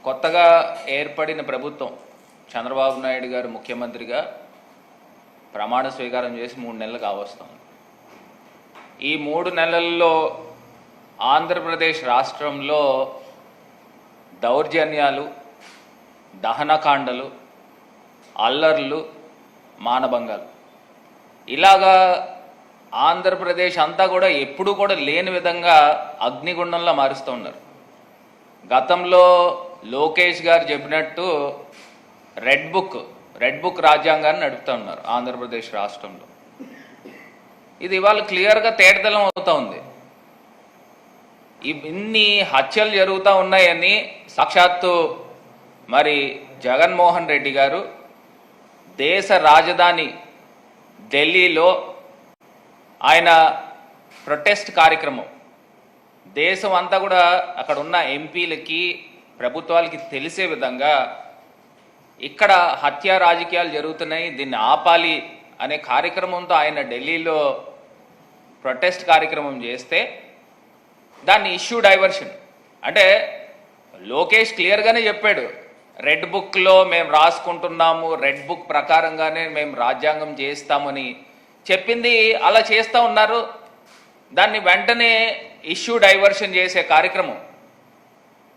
కొత్తగా ఏర్పడిన ప్రభుత్వం చంద్రబాబు నాయుడు గారు ముఖ్యమంత్రిగా ప్రమాణ స్వీకారం చేసి 3 నెలలు కావస్తుంది. ఈ 3 నెలల్లో ఆంధ్రప్రదేశ్ రాష్ట్రంలో దౌర్జన్యాలు, దహనకాండలు, అల్లర్లు, మానభంగాలు ఇలాగా ఆంధ్రప్రదేశ్ అంతా కూడా ఎప్పుడూ కూడా లేని విధంగా అగ్నిగుండంలా మారుస్తూ ఉన్నారు. గతంలో లోకేష్ గారు చెప్పినట్టు రెడ్ బుక్ రాజ్యాంగాన్ని నడుపుతూ ఉన్నారు ఆంధ్రప్రదేశ్ రాష్ట్రంలో. ఇది ఇవాళ క్లియర్గా తేటతెల్లం అవుతూ ఉంది. ఇన్ని హత్యలు జరుగుతూ ఉన్నాయని సాక్షాత్తు మరి జగన్మోహన్ రెడ్డి గారు దేశ రాజధాని ఢిల్లీలో ఆయన ప్రొటెస్ట్ కార్యక్రమం దేశం అంతా కూడా అక్కడ ఉన్న ఎంపీలకి ప్రభుత్వాలకి తెలిసే విధంగా ఇక్కడ హత్యా రాజకీయాలు జరుగుతున్నాయి, దీన్ని ఆపాలి అనే కార్యక్రమంతో ఆయన ఢిల్లీలో ప్రొటెస్ట్ కార్యక్రమం చేస్తే దాన్ని ఇష్యూ డైవర్షన్ అంటే లోకేష్ క్లియర్గానే చెప్పాడు, రెడ్ బుక్లో మేము రాసుకుంటున్నాము, రెడ్ బుక్ ప్రకారంగానే మేము రాజ్యాంగం చేస్తామని చెప్పింది అలా చేస్తూ ఉన్నారు. దాన్ని వెంటనే ఇష్యూ డైవర్షన్ చేసే కార్యక్రమం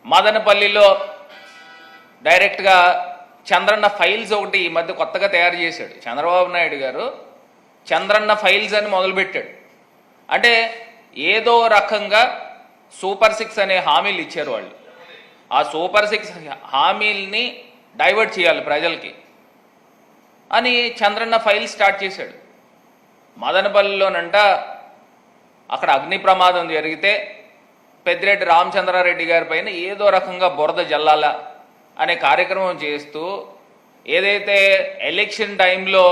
మదనపల్లిలో డైరెక్ట్గా చంద్రన్న ఫైల్స్ ఒకటి ఈ మధ్య కొత్తగా తయారు చేశాడు చంద్రబాబు నాయుడు గారు. చంద్రన్న ఫైల్స్ అని మొదలుపెట్టాడు. అంటే ఏదో రకంగా సూపర్ 6 అనే హామీలు ఇచ్చారు వాళ్ళు. ఆ సూపర్ 6 హామీల్ని డైవర్ట్ చేయాలి ప్రజలకి అని చంద్రన్న ఫైల్ స్టార్ట్ చేశాడు. మదనపల్లిలోనంట అక్కడ అగ్ని ప్రమాదం జరిగితే పెద్దిరెడ్డి రామచంద్రారెడ్డి గారి పైన ఏదో రకంగా బురద జల్లాల అనే కార్యక్రమం చేస్తూ ఏదైతే ఎలక్షన్ టైంలో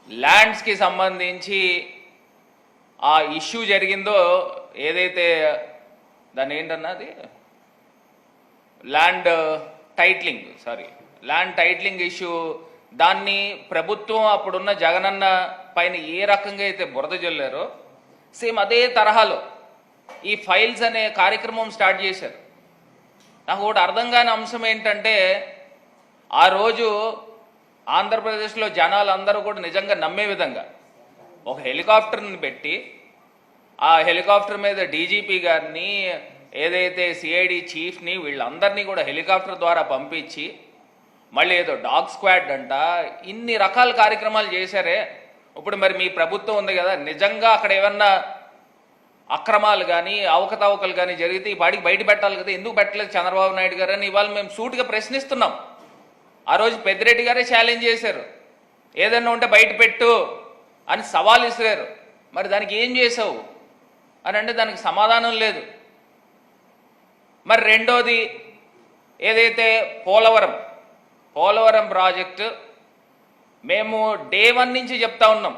ల్యాండ్స్కి సంబంధించి ఆ ఇష్యూ జరిగిందో, ఏదైతే దాన్ని ఏంటన్నది ల్యాండ్ టైటిలింగ్ ఇష్యూ, దాన్ని ప్రభుత్వం అప్పుడున్న జగనన్న పైన ఏ రకంగా అయితే బురద జల్లారో సేమ్ అదే తరహాలో ఈ ఫైల్స్ అనే కార్యక్రమం స్టార్ట్ చేశారు. నాకు ఒకటి అర్థం కాని అంశం ఏంటంటే, ఆ రోజు ఆంధ్రప్రదేశ్లో జనాలు అందరూ కూడా నిజంగా నమ్మే విధంగా ఒక హెలికాప్టర్ని పెట్టి ఆ హెలికాప్టర్ మీద డీజీపీ గారిని, ఏదైతే సిఐడి చీఫ్ని, వీళ్ళందరినీ కూడా హెలికాప్టర్ ద్వారా పంపించి మళ్ళీ ఏదో డాగ్ స్క్వాడ్ అంట, ఇన్ని రకాల కార్యక్రమాలు చేశారే. ఇప్పుడు మరి మీ ప్రభుత్వం ఉంది కదా, నిజంగా అక్కడ ఏమన్నా అక్రమాలు కానీ అవకతవకలు కానీ జరిగితే ఈ పాటికి బయట పెట్టాలి కదా, ఎందుకు పెట్టలేదు చంద్రబాబు నాయుడు గారు అని ఇవాళ మేము సూటిగా ప్రశ్నిస్తున్నాం. ఆ రోజు పెద్దిరెడ్డి గారే ఛాలెంజ్ చేశారు, ఏదన్నా ఉంటే బయట పెట్టు అని సవాల్ ఇస్తారు. మరి దానికి ఏం చేసావు అని అంటే దానికి సమాధానం లేదు. మరి రెండోది ఏదైతే పోలవరం ప్రాజెక్టు, మేము డే 1 నుంచి చెప్తా ఉన్నాం,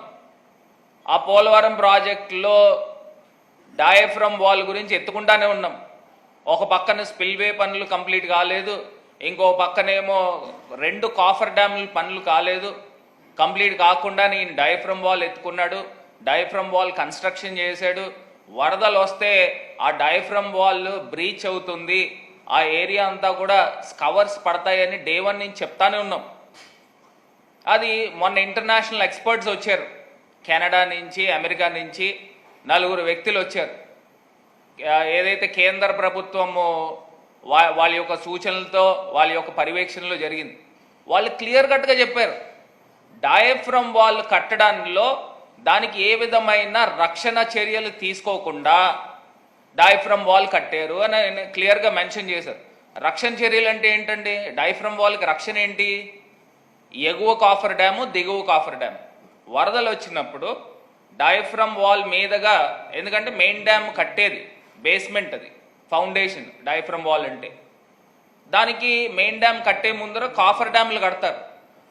ఆ పోలవరం ప్రాజెక్టులో డయాఫ్రమ్ వాల్ గురించి ఎత్తుకుంటానే ఉన్నాం. ఒక పక్కన స్పిల్వే పనులు కంప్లీట్ కాలేదు, ఇంకో పక్కనేమో 2 కాఫర్ డ్యాముల పనులు కాలేదు. కంప్లీట్ కాకుండా ఈయన డయాఫ్రమ్ వాల్ ఎత్తుకున్నాడు, డయాఫ్రమ్ వాల్ కన్స్ట్రక్షన్ చేశాడు. వరదలు వస్తే ఆ డయాఫ్రమ్ వాల్ బ్రీచ్ అవుతుంది, ఆ ఏరియా అంతా కూడా కవర్స్ పడతాయని డే 1 నుంచి చెప్తానే ఉన్నాం. అది మొన్న ఇంటర్నేషనల్ ఎక్స్పర్ట్స్ వచ్చారు, కెనడా నుంచి, అమెరికా నుంచి 4 వ్యక్తులు వచ్చారు. ఏదైతే కేంద్ర ప్రభుత్వము వాళ్ళ యొక్క సూచనలతో, వాళ్ళ యొక్క పర్యవేక్షణలో జరిగింది. వాళ్ళు క్లియర్ కట్గా చెప్పారు, డయాఫ్రమ్ వాల్ కట్టడంలో దానికి ఏ విధమైన రక్షణ చర్యలు తీసుకోకుండా డయాఫ్రమ్ వాల్ కట్టారు అని క్లియర్గా మెన్షన్ చేశారు. రక్షణ చర్యలు అంటే ఏంటండి? డయాఫ్రమ్ వాల్కి రక్షణ ఏంటి? ఎగువ కాఫర్ డ్యాము, దిగువ కాఫర్ డ్యామ్. వరదలు వచ్చినప్పుడు డయాఫ్రమ్ వాల్ మీదుగా, ఎందుకంటే మెయిన్ డ్యామ్ కట్టేది బేస్మెంట్, అది ఫౌండేషన్ డయాఫ్రమ్ వాల్ అంటే. దానికి మెయిన్ డ్యామ్ కట్టే ముందర కాఫర్ డ్యాములు కడతారు.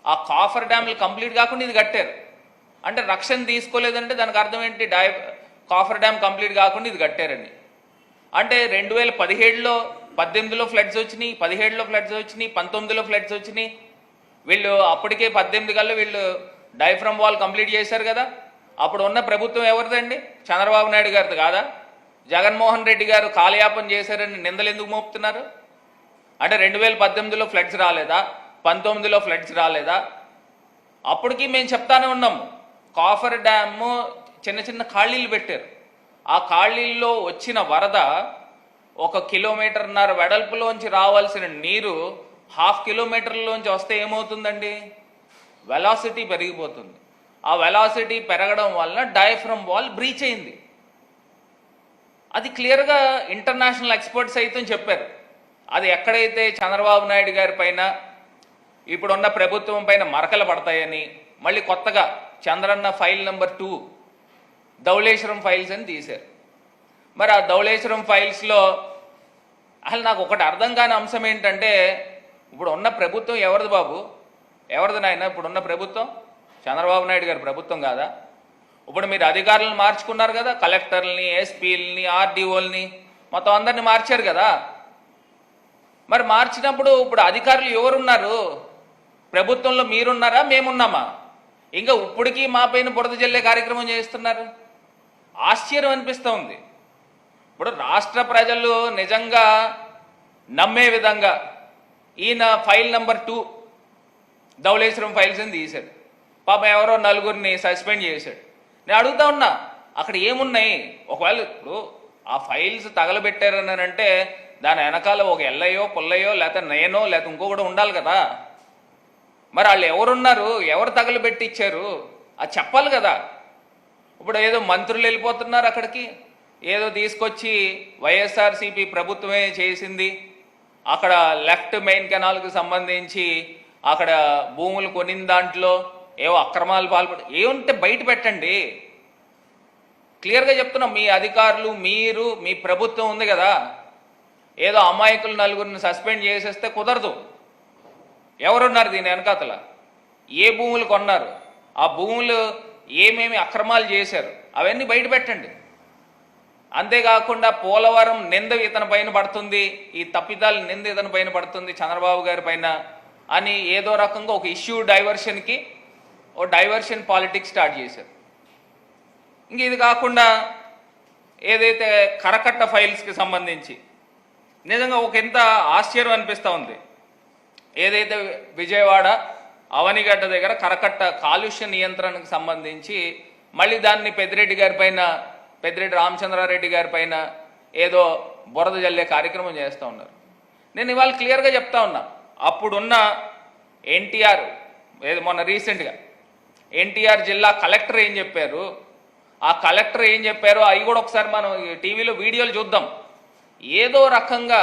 ఆ కాఫర్ డ్యాములు కంప్లీట్ కాకుండా ఇది కట్టారు. అంటే రక్షణ తీసుకోలేదంటే దానికి అర్థం ఏంటి? కాఫర్ డ్యామ్ కంప్లీట్ కాకుండా ఇది కట్టారని. అంటే 2017లో 18లో ఫ్లడ్స్ వచ్చినాయి, 17లో ఫ్లడ్స్ వచ్చినాయి, 19లో ఫ్లడ్స్ వచ్చినాయి. వీళ్ళు అప్పటికే 18 కల్లా వీళ్ళు డయాఫ్రమ్ వాల్ కంప్లీట్ చేశారు కదా. అప్పుడు ఉన్న ప్రభుత్వం ఎవరిదండి? చంద్రబాబు నాయుడు గారిది కాదా? జగన్మోహన్ రెడ్డి గారు కాలయాపన చేశారని నిందలు ఎందుకు మోపుతున్నారు? అంటే 2018లో ఫ్లడ్స్ రాలేదా, 19లో ఫ్లడ్స్ రాలేదా? అప్పటికి మేము చెప్తానే ఉన్నాము. కాఫర్ డ్యామ్ చిన్న చిన్న ఖాళీలు పెట్టారు. ఆ ఖాళీల్లో వచ్చిన వరద 1 కిలోమీటర్న్నర వెడల్పులోంచి రావాల్సిన నీరు 1/2 కిలోమీటర్లోంచి వస్తే ఏమవుతుందండి? వెలాసిటీ పెరిగిపోతుంది. ఆ వెలాసిటీ పెరగడం వలన డయాఫ్రమ్ వాల్ బ్రీచ్ అయింది. అది క్లియర్గా ఇంటర్నేషనల్ ఎక్స్పర్ట్స్ అయితే చెప్పారు. అది ఎక్కడైతే చంద్రబాబు నాయుడు గారి పైన ఇప్పుడున్న ప్రభుత్వం పైన మరకలు పడతాయని మళ్ళీ కొత్తగా Chandranna file number 2 Dhavaleswaram files అని తీశారు. మరి ఆ ధవళేశ్వరం ఫైల్స్లో అసలు నాకు ఒకటి అర్థం కాని అంశం ఏంటంటే, ఇప్పుడు ఉన్న ప్రభుత్వం ఎవరిది బాబు? ఎవరిది నాయన ఇప్పుడున్న ప్రభుత్వం? చంద్రబాబు నాయుడు గారి ప్రభుత్వం కాదా? ఇప్పుడు మీరు అధికారులను మార్చుకున్నారు కదా, కలెక్టర్లని, ఎస్పీలని, ఆర్డీఓల్ని, మొత్తం అందరినీ మార్చారు కదా. మరి మార్చినప్పుడు ఇప్పుడు అధికారులు ఎవరున్నారు? ప్రభుత్వంలో మీరున్నారా, మేమున్నామా? ఇంకా ఇప్పటికీ మా పైన బురద జల్లే కార్యక్రమం చేస్తున్నారు. ఆశ్చర్యం అనిపిస్తూ ఉంది. ఇప్పుడు రాష్ట్ర ప్రజలు నిజంగా నమ్మే విధంగా ఈయన ఫైల్ నెంబర్ 2 ధవళేశ్వరం ఫైల్స్ అని తీశాడు. పాపం ఎవరో 4గురిని సస్పెండ్ చేశాడు. నేను అడుగుతా ఉన్నా, అక్కడ ఏమున్నాయి? ఒకవేళ ఇప్పుడు ఆ ఫైల్స్ తగలబెట్టారని అంటే దాని వెనకాల ఒక ఎల్లయ్యో, పుల్లయ్యో, లేకపోతే నేనో, లేకపోతే ఇంకొకటి ఉండాలి కదా. మరి వాళ్ళు ఎవరున్నారు? ఎవరు తగలబెట్టి ఇచ్చారు? అది చెప్పాలి కదా. ఇప్పుడు ఏదో మంత్రులు వెళ్ళిపోతున్నారు అక్కడికి, ఏదో తీసుకొచ్చి వైఎస్ఆర్సీపీ ప్రభుత్వమే చేసింది, అక్కడ లెఫ్ట్ మెయిన్ కెనాల్కి సంబంధించి అక్కడ భూములు కొనిన దాంట్లో ఏవో అక్రమాలు ఏముంటే బయట పెట్టండి. క్లియర్గా చెప్తున్నాం, మీ అధికారులు, మీరు, మీ ప్రభుత్వం ఉంది కదా. ఏదో అమాయకులు 4గురిని సస్పెండ్ చేసేస్తే కుదరదు. ఎవరున్నారు దీని వెనకాతల? ఏ భూములు కొన్నారు? ఆ భూములు ఏమేమి అక్రమాలు చేశారు అవన్నీ బయట పెట్టండి. అంతేకాకుండా పోలవరం నింద ఇతని పైన పడుతుంది, ఈ తప్పిదాలు నింద ఇతని పైన పడుతుంది చంద్రబాబు గారి పైన అని ఏదో రకంగా ఒక ఇష్యూ డైవర్షన్కి ఓ డైవర్షన్ పాలిటిక్స్ స్టార్ట్ చేశారు. ఇంక ఇది కాకుండా ఏదైతే కరకట్ట ఫైల్స్కి సంబంధించి నిజంగా ఒక ఎంత ఆశ్చర్యం అనిపిస్తూ ఉంది. ఏదైతే విజయవాడ అవనిగడ్డ దగ్గర కరకట్ట కాలుష్య నియంత్రణకు సంబంధించి మళ్ళీ దాన్ని పెద్దిరెడ్డి గారి పైన, పెద్దిరెడ్డి రామచంద్రారెడ్డి గారి పైన ఏదో బురద జల్లే కార్యక్రమం చేస్తూ ఉన్నారు. నేను ఇవాళ క్లియర్గా చెప్తా ఉన్నా, అప్పుడున్న ఎన్టీఆర్, ఏదో మొన్న రీసెంట్గా ఎన్టీఆర్ జిల్లా కలెక్టర్ ఏం చెప్పారు, ఆ కలెక్టర్ ఏం చెప్పారో అవి కూడా ఒకసారి మనం టీవీలో వీడియోలు చూద్దాం. ఏదో రకంగా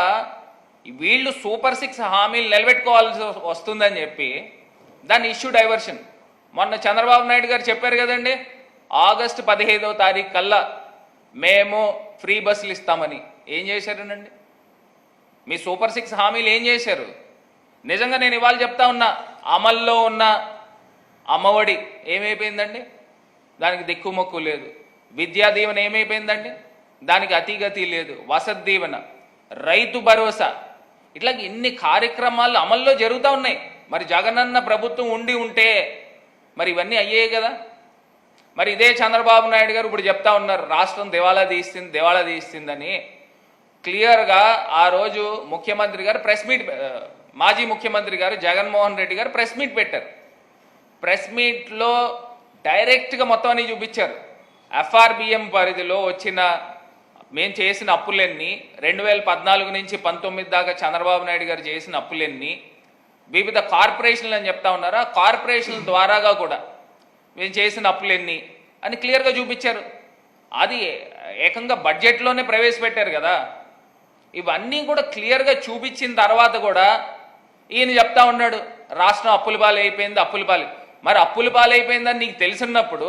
వీళ్ళు సూపర్ 6 హామీలు నిలబెట్టుకోవాల్సి వస్తుందని చెప్పి దాని ఇష్యూ డైవర్షన్. మొన్న చంద్రబాబు నాయుడు గారు చెప్పారు కదండి, ఆగస్టు 15వ తారీఖు కల్లా మేము ఫ్రీ బస్సులు ఇస్తామని. ఏం చేశారనండి? మీ సూపర్ 6 హామీలు ఏం చేశారు? నిజంగా నేను ఇవాళ చెప్తా ఉన్నా, అమల్లో ఉన్న అమ్మఒడి ఏమైపోయిందండి? దానికి దిక్కుమొక్కు లేదు. విద్యా దీవెన ఏమైపోయిందండి? దానికి అతిగతి లేదు. వసతి దీవెన, రైతు భరోసా, ఇట్లా ఇన్ని కార్యక్రమాలు అమల్లో జరుగుతూ ఉన్నాయి. మరి జగనన్న ప్రభుత్వం ఉంటే మరి ఇవన్నీ అయ్యాయి కదా. మరి ఇదే చంద్రబాబు నాయుడు గారు ఇప్పుడు చెప్తా ఉన్నారు రాష్ట్రం దివాళా తీస్తుందని. క్లియర్గా ఆ రోజు ముఖ్యమంత్రి గారు ప్రెస్ మీట్, మాజీ ముఖ్యమంత్రి గారు జగన్మోహన్ రెడ్డి గారు ప్రెస్ మీట్ పెట్టారు. ప్రెస్ మీట్లో డైరెక్ట్గా మొత్తం అన్ని చూపించారు. ఎఫ్ఆర్బిఎం పరిధిలో వచ్చిన మేము చేసిన అప్పులన్నీ 2014 నుంచి 19 దాకా చంద్రబాబు నాయుడు గారు చేసిన అప్పులన్నీ వివిధ కార్పొరేషన్లు అని చెప్తా ఉన్నారు. ఆ కార్పొరేషన్ల ద్వారాగా కూడా మేము చేసిన అప్పులన్నీ అని క్లియర్గా చూపించారు. అది ఏకంగా బడ్జెట్లోనే ప్రవేశపెట్టారు కదా. ఇవన్నీ కూడా క్లియర్గా చూపించిన తర్వాత కూడా ఈయన చెప్తా ఉన్నాడు రాష్ట్రం అప్పుల పాలైపోయింది. మరి అప్పుల పాలైపోయిందని నీకు తెలిసినప్పుడు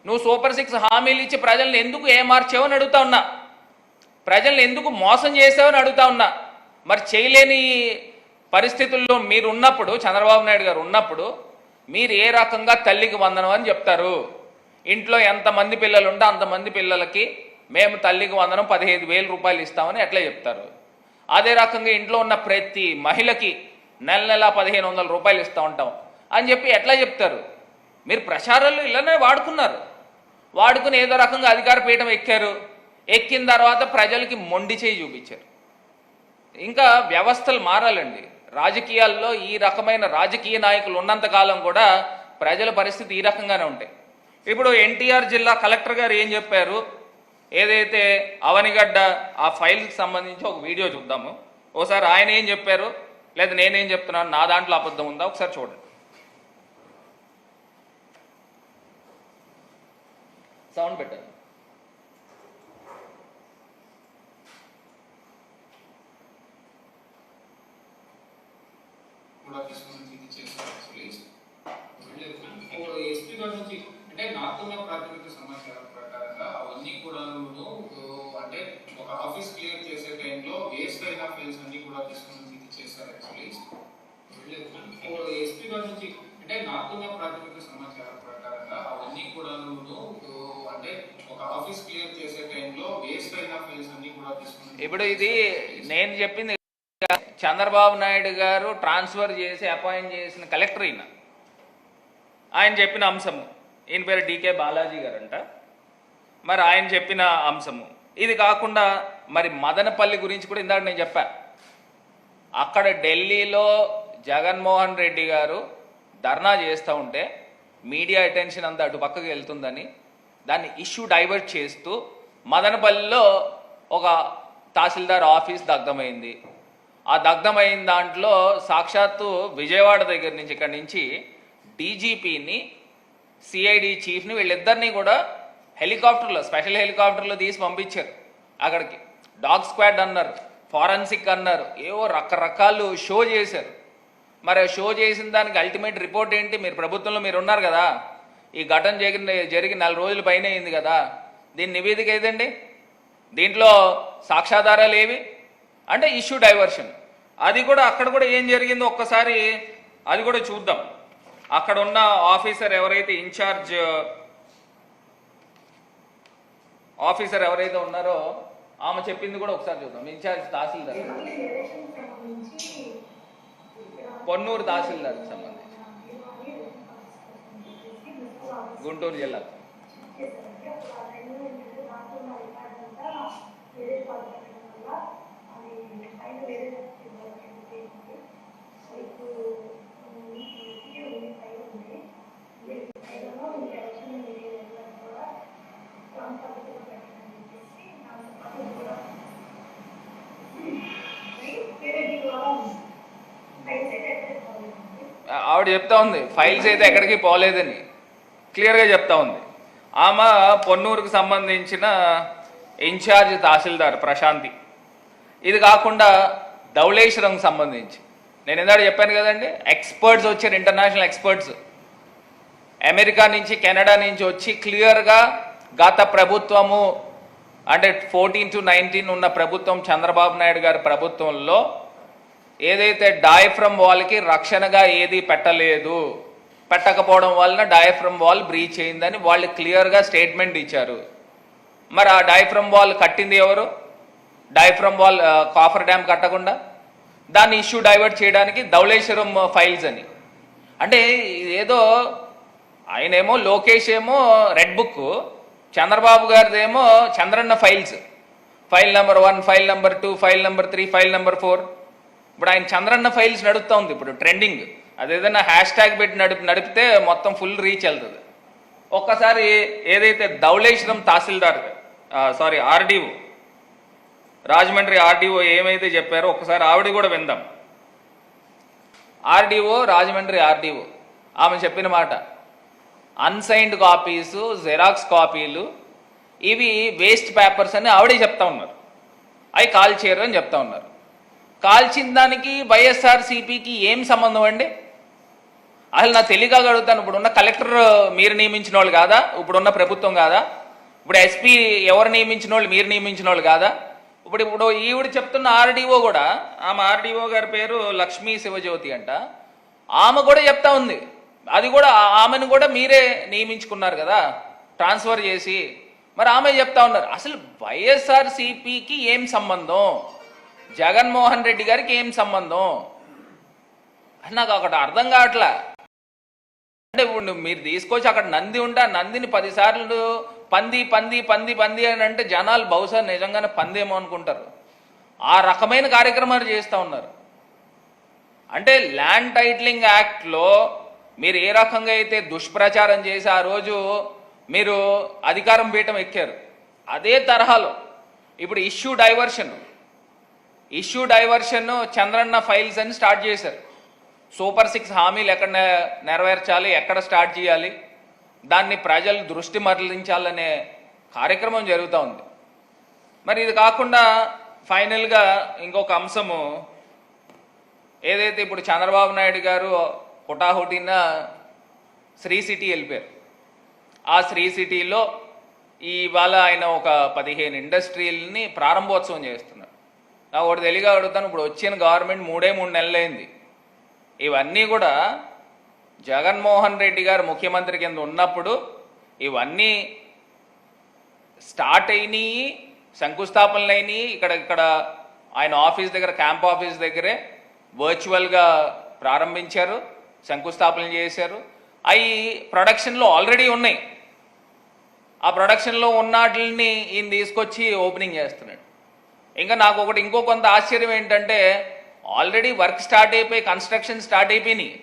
నువ్వు సూపర్ 6 హామీలు ఇచ్చి ప్రజల్ని ఎందుకు ఏమార్చావని అడుగుతా ఉన్నా, ప్రజల్ని ఎందుకు మోసం చేసావని అడుగుతా ఉన్నా. మరి చేయలేని పరిస్థితుల్లో మీరు ఉన్నప్పుడు, చంద్రబాబు నాయుడు గారు ఉన్నప్పుడు మీరు ఏ రకంగా తల్లికి వందనం అని చెప్తారు? ఇంట్లో ఎంతమంది పిల్లలు ఉంటే అంతమంది పిల్లలకి మేము తల్లికి వందనం 15,000 రూపాయలు ఇస్తామని ఎట్లా చెప్తారు? అదే రకంగా ఇంట్లో ఉన్న ప్రతి మహిళకి నెల 1,500 రూపాయలు ఇస్తూ ఉంటాం అని చెప్పి ఎట్లా చెప్తారు? మీరు ప్రచారాలు ఇలానే వాడుకుని ఏదో రకంగా అధికార పీఠం ఎక్కిన తర్వాత ప్రజలకి మొండి చేయి చూపించారు. ఇంకా వ్యవస్థలు మారాలండి. రాజకీయాల్లో ఈ రకమైన రాజకీయ నాయకులు ఉన్నంతకాలం కూడా ప్రజల పరిస్థితి ఈ రకంగానే ఉంటాయి. ఇప్పుడు ఎన్టీఆర్ జిల్లా కలెక్టర్ గారు ఏం చెప్పారు, ఏదైతే అవనిగడ్డ ఆ ఫైల్కి సంబంధించి ఒక వీడియో చూద్దాము. ఒకసారి ఆయన ఏం చెప్పారు, లేదా నేనేం చెప్తున్నాను, నా దాంట్లో అబద్ధం ఉందా ఒకసారి చూడండి. సౌండ్ పెట్టండి. ఎస్పీ గారి నుంచి అంటే నాకున్న ప్రాథమిక సమాచారం ప్రకారంగా అవన్నీ కూడా అంటే ఒక ఆఫీస్ క్లియర్ చేసే టైంలో వేస్ట్ అయిన ఫైల్స్ అన్ని కూడా తీసుకుని చేశారు. యాక్చువల్లీ ఎస్పీ గారి నుంచి అంటే నాకున్న ప్రాథమిక సమాచారం ప్రకారంగా అవన్నీ కూడా అంటే ఒక ఆఫీస్ క్లియర్ చేసే టైంలో వేస్ట్ అయిన ఫైల్స్ అన్ని కూడా తీసుకుని. ఇప్పుడు ఇది నేను చెప్పింది చంద్రబాబు నాయుడు గారు ట్రాన్స్ఫర్ చేసి అపాయింట్ చేసిన కలెక్టర్ ఆయన చెప్పిన అంశము. ఈయన పేరు డికే బాలాజీ గారంట. మరి ఆయన చెప్పిన అంశము ఇది కాకుండా మరి మదనపల్లి గురించి కూడా ఇందాక నేను చెప్పా. అక్కడ ఢిల్లీలో జగన్మోహన్ రెడ్డి గారు ధర్నా చేస్తూ ఉంటే మీడియా అటెన్షన్ అంతా అటు పక్కకి వెళ్తుందని దాన్ని ఇష్యూ డైవర్ట్ చేస్తూ మదనపల్లిలో ఒక తహసీల్దార్ ఆఫీస్ దగ్ధమైంది. ఆ దగ్ధమైన దాంట్లో సాక్షాత్తు విజయవాడ దగ్గర నుంచి ఇక్కడి నుంచి డీజీపీని సిఐడి చీఫ్ని వీళ్ళిద్దరినీ కూడా హెలికాప్టర్లో స్పెషల్ హెలికాప్టర్లో తీసి పంపించారు అక్కడికి. డాగ్ స్క్వాడ్ అన్నారు, ఫారెన్సిక్ అన్నారు, ఏవో రకరకాలు షో చేశారు. మరి షో చేసిన దానికి అల్టిమేట్ రిపోర్ట్ ఏంటి? మీరు ప్రభుత్వంలో మీరు ఉన్నారు కదా, ఈ ఘటన జరిగి 4 రోజుల పైన అయింది కదా, దీని నివేదిక ఏదండి? దీంట్లో సాక్ష్యాధారాలు ఏవి అంటే ఇష్యూ డైవర్షన్. అది కూడా అక్కడ కూడా ఏం జరిగిందో ఒక్కసారి అది కూడా చూద్దాం. అక్కడ ఉన్న ఆఫీసర్ ఎవరైతే ఇన్ఛార్జ్ ఆఫీసర్ ఎవరైతే ఉన్నారో ఆమె చెప్పింది కూడా ఒకసారి చూద్దాం. ఇన్ఛార్జ్ తహసీల్దార్, పొన్నూరు తహసీల్దార్కి సంబంధించి, గుంటూరు జిల్లా. ఆవిడ చెప్తా ఉంది ఫైల్స్ అయితే ఎక్కడికి పోలేదని క్లియర్గా చెప్తా ఉంది. ఆమె పొన్నూరుకు సంబంధించిన ఇన్ఛార్జ్ తహసీల్దార్ ప్రశాంతి. ఇది కాకుండా ధవళేశ్వరంకి సంబంధించి నేను ఇందాక చెప్పాను కదండి, ఎక్స్పర్ట్స్ వచ్చారు, ఇంటర్నేషనల్ ఎక్స్పర్ట్స్ అమెరికా నుంచి కెనడా నుంచి వచ్చి క్లియర్గా గత ప్రభుత్వము అంటే 14 to 19 ఉన్న ప్రభుత్వం చంద్రబాబు నాయుడు గారి ప్రభుత్వంలో ఏదైతే డయాఫ్రమ్ వాల్కి రక్షణగా ఏది పెట్టకపోవడం వలన డయాఫ్రమ్ వాల్ బ్రీచ్ అయిందని వాళ్ళు క్లియర్గా స్టేట్మెంట్ ఇచ్చారు. మరి ఆ డయాఫ్రమ్ వాల్ కట్టింది ఎవరు? డయాఫ్రమ్ వాల్ కాఫర్ డ్యామ్ కట్టకుండా దాన్ని ఇష్యూ డైవర్ట్ చేయడానికి ధవళేశ్వరం ఫైల్స్ అని. అంటే ఏదో ఆయనేమో లోకేష్ ఏమో రెడ్ బుక్, చంద్రబాబు గారిదేమో Chandranna files, file number 1, file number 2, file number 3, file number 4. ఇప్పుడు ఆయన చంద్రన్న ఫైల్స్ నడుపుతూ ఉంది ఇప్పుడు ట్రెండింగ్. అదేదన్నా హ్యాష్ ట్యాగ్ పెట్టి నడిపితే మొత్తం ఫుల్ రీచ్ వెళ్తుంది. ఒక్కసారి ఏదైతే ధవళేశ్వరం తహసీల్దార్ ఆర్డీఓ రాజమండ్రి ఆర్డీఓ ఏమైతే చెప్పారో ఒకసారి ఆవిడ కూడా విందాం. ఆర్డీఓ రాజమండ్రి ఆర్డీఓ ఆమె చెప్పిన మాట, అన్సైన్డ్ కాపీసు, జెరాక్స్ కాపీలు ఇవి వేస్ట్ పేపర్స్ అని ఆవిడే చెప్తా ఉన్నారు. అవి కాల్చేయరు అని చెప్తా ఉన్నారు. కాల్చిన దానికి వైఎస్ఆర్సీపీకి ఏం సంబంధం అండి? అసలు నా తెలియక అడుగుతాను. ఇప్పుడున్న కలెక్టర్ మీరు నియమించిన వాళ్ళు కాదా? ఇప్పుడున్న ప్రభుత్వం కాదా? ఇప్పుడు ఎస్పీ ఎవరు నియమించిన వాళ్ళు? మీరు నియమించిన వాళ్ళు కాదా? ఇప్పుడు ఈవిడ చెప్తున్న ఆర్డీఓ కూడా, ఆమె ఆర్డీఓ గారి పేరు లక్ష్మీ శివజ్యోతి అంట, ఆమె కూడా చెప్తా ఉంది. అది కూడా ఆమెను కూడా మీరే నియమించుకున్నారు కదా ట్రాన్స్ఫర్ చేసి. మరి ఆమె చెప్తా ఉన్నారు అసలు వైఎస్ఆర్సీపీకి ఏం సంబంధం, జగన్మోహన్ రెడ్డి గారికి ఏం సంబంధం అని నాకు అక్కడ అర్థం కావట్లా. అంటే ఇప్పుడు మీరు తీసుకొచ్చి అక్కడ నంది ఉంటే ఆ నందిని 10 సార్లు పంది పంది పంది పంది అని అంటే జనాలు బహుశా నిజంగానే పందేమో అనుకుంటారు. ఆ రకమైన కార్యక్రమాలు చేస్తూ ఉన్నారు. అంటే ల్యాండ్ టైటిలింగ్ యాక్ట్లో మీరు ఏ రకంగా అయితే దుష్ప్రచారం చేసి ఆ రోజు మీరు అధికారం పీఠం ఎక్కారు, అదే తరహాలో ఇప్పుడు ఇష్యూ డైవర్షన్ చంద్రన్న ఫైల్స్ అని స్టార్ట్ చేశారు. సూపర్ 6 హామీలు ఎక్కడ నెరవేర్చాలి, ఎక్కడ స్టార్ట్ చేయాలి, దాన్ని ప్రజలు దృష్టి మరలించాలనే కార్యక్రమం జరుగుతూ ఉంది. మరి ఇది కాకుండా ఫైనల్గా ఇంకొక అంశము ఏదైతే ఇప్పుడు చంద్రబాబు నాయుడు గారు హుటాహుటిన శ్రీ సిటీ వెళ్ళిపోయారు. ఆ శ్రీ సిటీలో ఇవాళ ఆయన ఒక 15 ఇండస్ట్రీలని ప్రారంభోత్సవం చేస్తున్నారు. నాకు ఒకటి తెలియగా అడుగుతాను, ఇప్పుడు వచ్చిన గవర్నమెంట్ 3 నెలలైంది. ఇవన్నీ కూడా జగన్మోహన్ రెడ్డి గారు ముఖ్యమంత్రి కింద ఉన్నప్పుడు ఇవన్నీ స్టార్ట్ అయినాయి, శంకుస్థాపనలు అయినాయి. ఇక్కడ ఆయన ఆఫీస్ దగ్గర, క్యాంప్ ఆఫీస్ దగ్గరే వర్చువల్గా ప్రారంభించారు, శంకుస్థాపన చేశారు. అవి ప్రొడక్షన్లో ఆల్రెడీ ఉన్నాయి. ఆ ప్రొడక్షన్లో ఉన్న వాటిని ఈయన తీసుకొచ్చి ఓపెనింగ్ చేస్తున్నాడు. ఇంకా నాకు ఇంకో కొంత ఆశ్చర్యం ఏంటంటే, ఆల్రెడీ వర్క్ స్టార్ట్ అయిపోయి, కన్స్ట్రక్షన్ స్టార్ట్ అయిపోయినాయి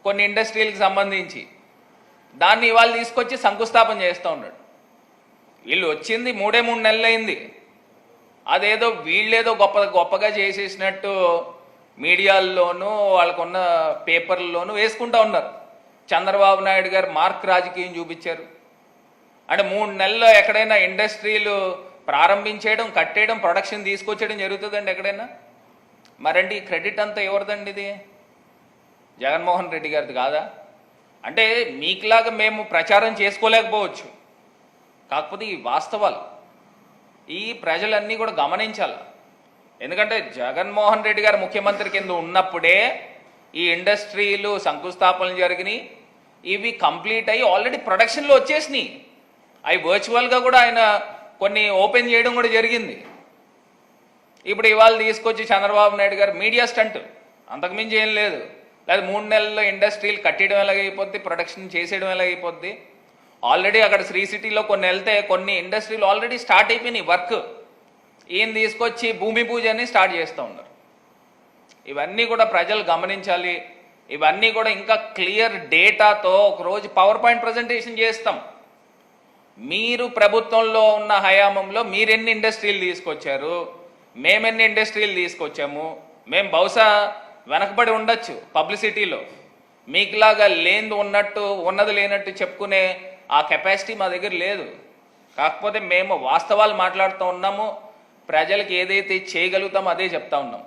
కొన్ని ఇండస్ట్రీలకు సంబంధించి, దాన్ని ఇవాళ తీసుకొచ్చి శంకుస్థాపన చేస్తూ ఉన్నాడు. వీళ్ళు వచ్చింది 3 నెలలైంది. అదేదో వీళ్ళేదో గొప్పగా చేసేసినట్టు మీడియాల్లోనూ వాళ్ళకున్న పేపర్లలోనూ వేసుకుంటూ ఉన్నారు. చంద్రబాబు నాయుడు గారు మార్క్ రాజకీయం చూపించారు. అంటే 3 నెలల్లో ఎక్కడైనా ఇండస్ట్రీలు ప్రారంభించేయడం, కట్టేయడం, ప్రొడక్షన్ తీసుకొచ్చేయడం జరుగుతుందండి ఎక్కడైనా? మరండి క్రెడిట్ అంతా ఎవరిదండి? ఇది జగన్మోహన్ రెడ్డి గారిది కాదా? అంటే మీకులాగా మేము ప్రచారం చేసుకోలేకపోవచ్చు, కాకపోతే ఈ వాస్తవాలు ఈ ప్రజలన్నీ కూడా గమనించాలి. ఎందుకంటే జగన్మోహన్ రెడ్డి గారు ముఖ్యమంత్రి కింద ఉన్నప్పుడే ఈ ఇండస్ట్రీలు శంకుస్థాపనలు జరిగినాయి. ఇవి కంప్లీట్ అయ్యి ఆల్రెడీ ప్రొడక్షన్లో వచ్చేసినాయి. అవి వర్చువల్గా కూడా ఆయన కొన్ని ఓపెన్ చేయడం కూడా జరిగింది. ఇప్పుడు ఇవాళ తీసుకొచ్చి చంద్రబాబు నాయుడు గారు మీడియా స్టంట్, అంతకుమించి ఏం లేదు. లేదా 3 నెలల్లో ఇండస్ట్రీలు కట్టడం ఎలాగైపోద్ది, ప్రొడక్షన్ చేసేయడం ఎలాగైపోద్ది. ఆల్రెడీ అక్కడ శ్రీ సిటీలో కొన్ని వెళ్తే కొన్ని ఇండస్ట్రీలు ఆల్రెడీ స్టార్ట్ అయిపోయినాయి వర్క్. ఈయన తీసుకొచ్చి భూమి పూజ అని స్టార్ట్ చేస్తూ ఉన్నారు. ఇవన్నీ కూడా ప్రజలు గమనించాలి. ఇవన్నీ కూడా ఇంకా క్లియర్ డేటాతో ఒకరోజు పవర్ పాయింట్ ప్రజెంటేషన్ చేస్తాం. మీరు ప్రభుత్వంలో ఉన్న హయాంలో మీరెన్ని ఇండస్ట్రీలు తీసుకొచ్చారు, మేమెన్ని ఇండస్ట్రీలు తీసుకొచ్చాము. మేము బహుశా వెనకబడి ఉండొచ్చు పబ్లిసిటీలో, మీకులాగా లేనిది ఉన్నట్టు, ఉన్నది లేనట్టు చెప్పుకునే ఆ కెపాసిటీ మా దగ్గర లేదు. కాకపోతే మేము వాస్తవాలు మాట్లాడుతూ ఉన్నాము, ప్రజలకు ఏదైతే చేయగలుగుతామో అదే చెప్తా ఉన్నాం.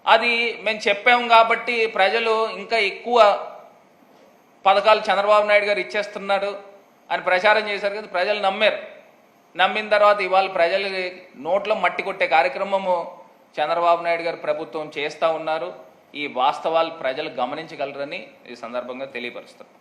అది మేము చెప్పాము కాబట్టి ప్రజలు ఇంకా ఎక్కువ పథకాలు చంద్రబాబు నాయుడు గారు ఇచ్చేస్తున్నాడు అని ప్రచారం చేశారు కదా, ప్రజలు నమ్మారు. నమ్మిన తర్వాత ఇవాళ ప్రజలు నోట్లో మట్టి కొట్టే కార్యక్రమము చంద్రబాబు నాయుడు గారు ప్రభుత్వం చేస్తూ ఉన్నారు. ఈ వాస్తవాలు ప్రజలు గమనించగలరని ఈ సందర్భంగా తెలియపరుస్తారు.